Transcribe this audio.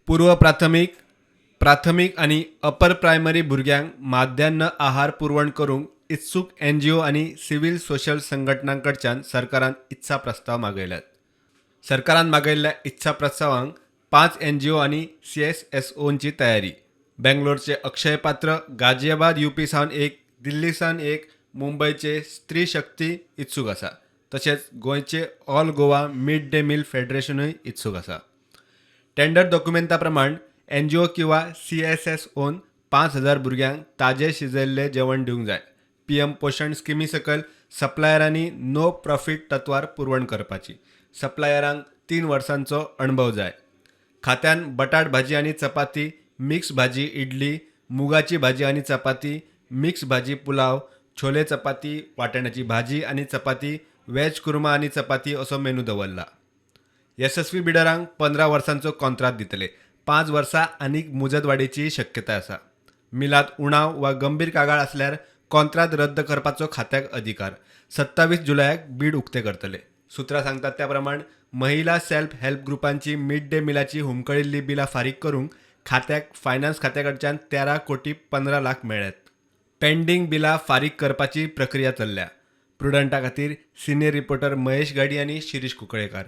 पूर्व प्राथमिक प्राथमिक आणि अपर प्रायमरी भुरग्यांक माध्यान्न आहार पुरवण करूंक इत्सूक NGO आणि सिव्हिल सोशल संघटनांकडच्यान सरकारान इत्सा प्रस्ताव मागयल्यात. सरकारान मागयल्ल्या इत्सा प्रस्तावांक 5 NGO आणि CSSOंची तयारी. बेंगलोरचे अक्षय पात्र गाजियाबाद UP सावन एक, दिल्ली सावन एक, मुंबईचे स्त्री शक्ती इत्सूक आसा. तशेंच गोंयचे all Goa mid day meal फेडरेशनूय इत्सूक आसा. टेंडर डॉक्युमेंटा प्रमाण NGO किंवा CSSOन 5,000 भुरग्यांक ताजे शिजयल्ले जेवण दिवंक जाय. PM पोषण स्किमी सकयल सप्लायरांनी नो प्रॉफिट तत्वार पुरवण करपाची. सप्लायरांक 3 वर्सांचो अणभव जाय. खात्यान बटाट भाजी आणि चपाती, मिक्स भाजी इडली, मुगाची भाजी आणि चपाती, मिक्स भाजी पुलाव, छोले चपाती, वाटाण्याची भाजी आणि चपाती, वेज कुर्मा आणि चपाती असो मेनू दवरला. यशस्वी बिडरांक 15 वर्सांचो कॉन्ट्रॅक्ट दितले. 5 वर्सां आनीक मुजत वाडीची शक्यताय आसा. मिलात उणाव वा गंभीर कागाळ असल्यार कॉन्ट्रॅक्ट रद्द करपाचो खात्याक अधिकार. 27 जुलयाक बीड उक्ते करतले. सुत्रां सांगतात त्या प्रमाण महिला सेल्फ हेल्प ग्रुपांची मिड डे मिलाची हुमकळिल्ली बिलां फारीक करूंक खात्याक फायनान्स खात्याकडच्यान 13 कोटी 15 लाख मेळ्ळ्यात. पेंडींग बिलां फारीक करपाची प्रक्रिया चल्ल्या. प्रुडंटा खातीर सिनियर रिपोर्टर महेश गाडी आनी शिरीष कुंकळेकार.